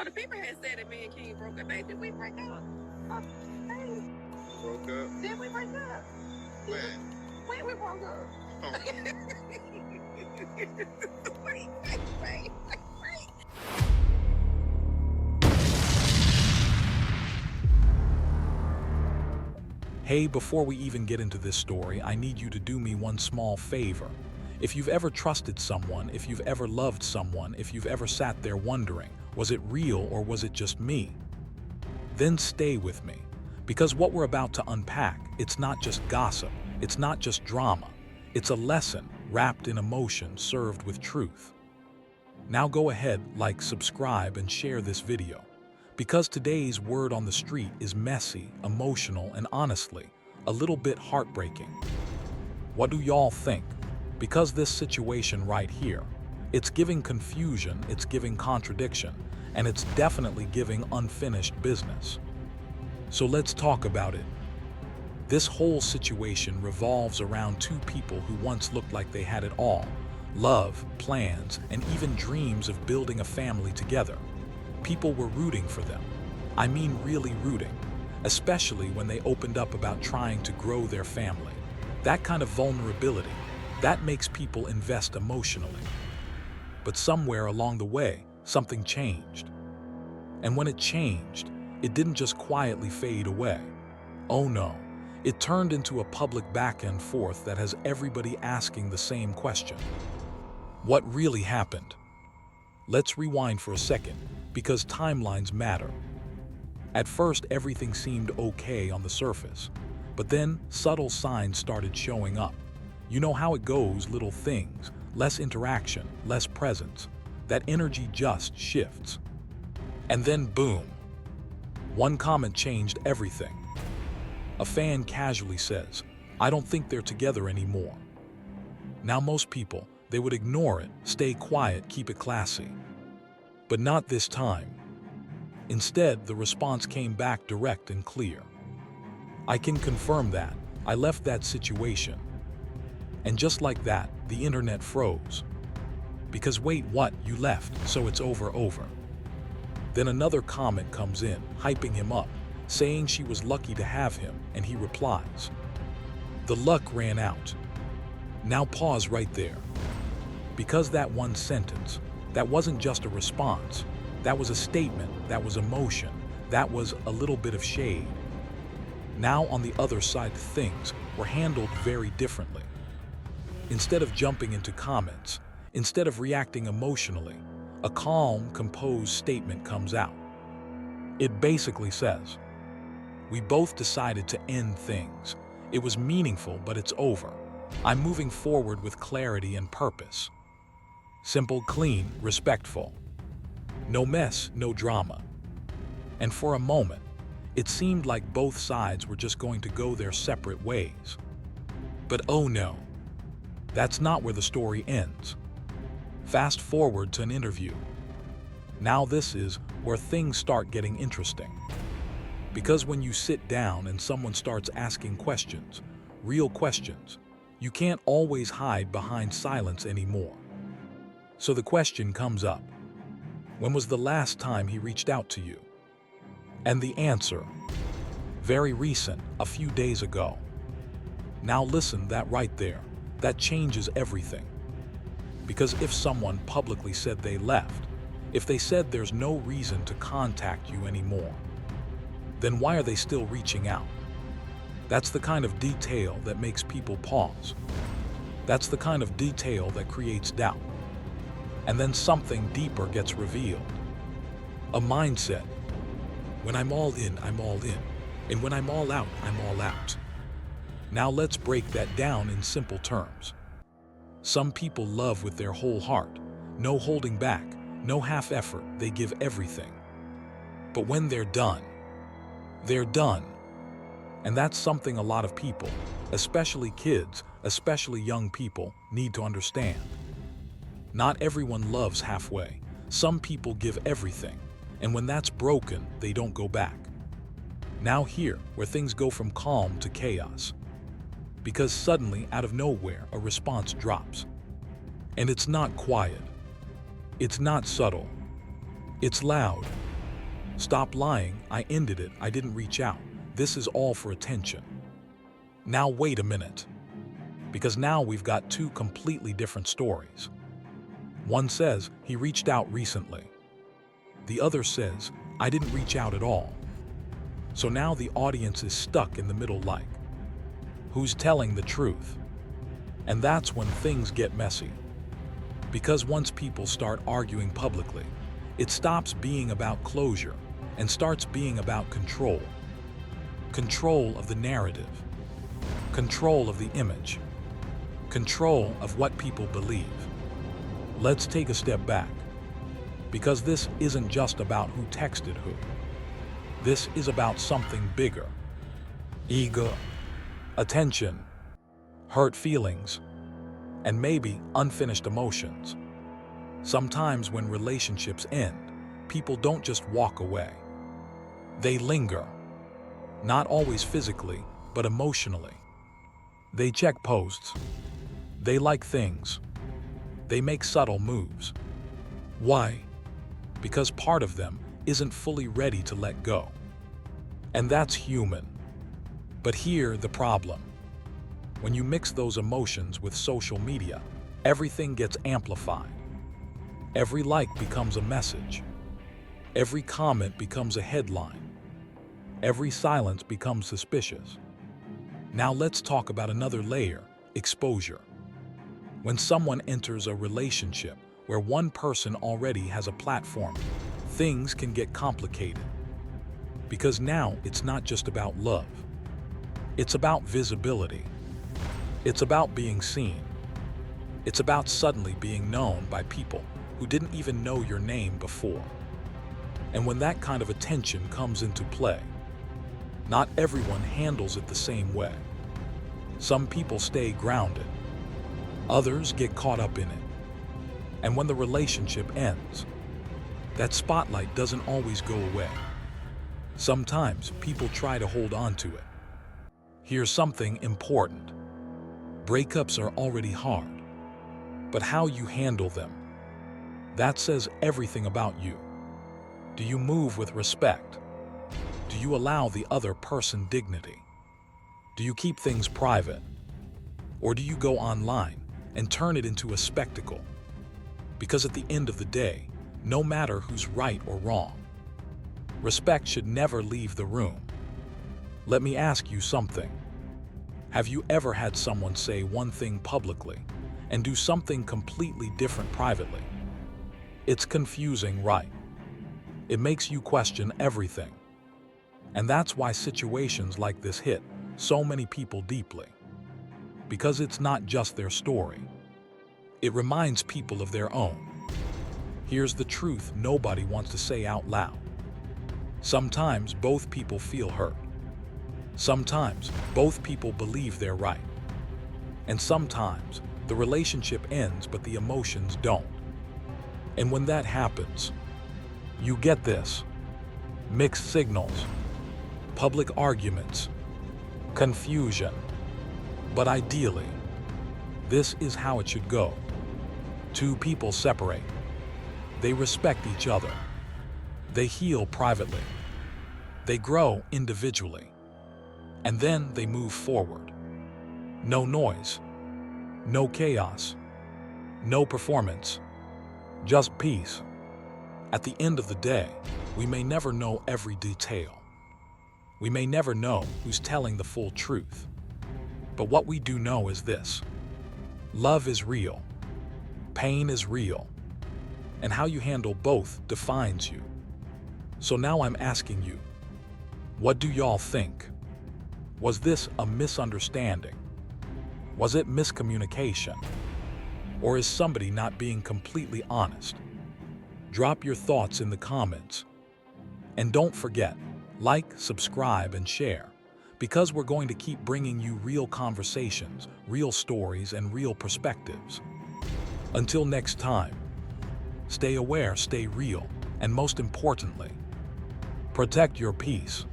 the people had said that me and King broke up. Hey, did we break up? Hey, Broke up? did we break up? When? When we broke up? Oh. Wait. Hey, before we even get into this story, I need you to do me one small favor. If you've ever trusted someone, if you've ever loved someone, if you've ever sat there wondering, was it real or was it just me? Then stay with me. Because what we're about to unpack, it's not just gossip, it's not just drama. It's a lesson wrapped in emotion served with truth. Now go ahead, like, subscribe, and share this video. Because today's word on the street is messy, emotional, and honestly, a little bit heartbreaking. What do y'all think? Because this situation right here, it's giving confusion, it's giving contradiction, and it's definitely giving unfinished business. So let's talk about it. This whole situation revolves around two people who once looked like they had it all: love, plans, and even dreams of building a family together. People were rooting for them. I mean really rooting, especially when they opened up about trying to grow their family. That kind of vulnerability, that makes people invest emotionally. But somewhere along the way, something changed. And when it changed, it didn't just quietly fade away. Oh no, it turned into a public back and forth that has everybody asking the same question. What really happened? Let's rewind for a second, because timelines matter. At first, everything seemed okay on the surface, but then subtle signs started showing up. You know how it goes, little things, less interaction, less presence. That energy just shifts. And then boom, one comment changed everything. A fan casually says, "I don't think they're together anymore." Now most people, they would ignore it, stay quiet, keep it classy. But not this time. Instead, the response came back direct and clear. "I can confirm that. I left that situation." And just like that, the internet froze. Because wait, what? You left, so it's over. Then another comment comes in, hyping him up, saying she was lucky to have him, and he replies, "The luck ran out." Now pause right there. Because that one sentence, that wasn't just a response, that was a statement, that was emotion, that was a little bit of shade. Now on the other side, things were handled very differently. Instead of jumping into comments, instead of reacting emotionally, a calm, composed statement comes out. It basically says, "We both decided to end things. It was meaningful, but it's over. I'm moving forward with clarity and purpose." Simple, clean, respectful. No mess, no drama. And for a moment, it seemed like both sides were just going to go their separate ways. But oh no, that's not where the story ends. Fast forward to an interview. Now this is where things start getting interesting. Because when you sit down and someone starts asking questions, real questions, you can't always hide behind silence anymore. So the question comes up: when was the last time he reached out to you? And the answer: very recent, a few days ago. Now listen, that right there, that changes everything. Because if someone publicly said they left, if they said there's no reason to contact you anymore, then why are they still reaching out? That's the kind of detail that makes people pause. That's the kind of detail that creates doubt. And then something deeper gets revealed. A mindset. When I'm all in, I'm all in. And when I'm all out, I'm all out. Now let's break that down in simple terms. Some people love with their whole heart. No holding back, no half effort, they give everything. But when they're done, they're done. And that's something a lot of people, especially kids, especially young people, need to understand. Not everyone loves halfway. Some people give everything, and when that's broken, they don't go back. Now here, where things go from calm to chaos. Because suddenly, out of nowhere, a response drops. And it's not quiet. It's not subtle. It's loud. Stop lying, I ended it, I didn't reach out. This is all for attention. Now wait a minute. Because now we've got two completely different stories. One says he reached out recently. The other says, I didn't reach out at all. So now the audience is stuck in the middle like, who's telling the truth? And that's when things get messy. Because once people start arguing publicly, it stops being about closure and starts being about control. Control of the narrative. Control of the image. Control of what people believe. Let's take a step back. Because this isn't just about who texted who. This is about something bigger. Ego, attention, hurt feelings, and maybe unfinished emotions. Sometimes when relationships end, people don't just walk away. They linger. Not always physically, but emotionally. They check posts. They like things. They make subtle moves. Why? Because part of them isn't fully ready to let go. And that's human. But here the problem. When you mix those emotions with social media, everything gets amplified. Every like becomes a message. Every comment becomes a headline. Every silence becomes suspicious. Now let's talk about another layer, exposure. When someone enters a relationship where one person already has a platform, things can get complicated. Because now it's not just about love. It's about visibility. It's about being seen. It's about suddenly being known by people who didn't even know your name before. And when that kind of attention comes into play, not everyone handles it the same way. Some people stay grounded. Others get caught up in it. And when the relationship ends, that spotlight doesn't always go away. Sometimes people try to hold on to it. Here's something important. Breakups are already hard, but how you handle them, that says everything about you. Do you move with respect? Do you allow the other person dignity? Do you keep things private? Or do you go online and turn it into a spectacle? Because at the end of the day, no matter who's right or wrong, respect should never leave the room. Let me ask you something. Have you ever had someone say one thing publicly and do something completely different privately? It's confusing, right? It makes you question everything. And that's why situations like this hit so many people deeply. Because it's not just their story. It reminds people of their own. Here's the truth nobody wants to say out loud. Sometimes both people feel hurt. Sometimes both people believe they're right. And sometimes the relationship ends but the emotions don't. And when that happens, you get this: mixed signals, public arguments, confusion. But ideally, this is how it should go. Two people separate. They respect each other. They heal privately. They grow individually. And then they move forward. No noise. No chaos. No performance. Just peace. At the end of the day, we may never know every detail. We may never know who's telling the full truth. But what we do know is this: love is real. Pain is real. And how you handle both defines you. So now I'm asking you, what do y'all think? Was this a misunderstanding? Was it miscommunication? Or is somebody not being completely honest? Drop your thoughts in the comments. And don't forget, like, subscribe, and share, because we're going to keep bringing you real conversations, real stories, and real perspectives. Until next time, stay aware, stay real, and most importantly, protect your peace.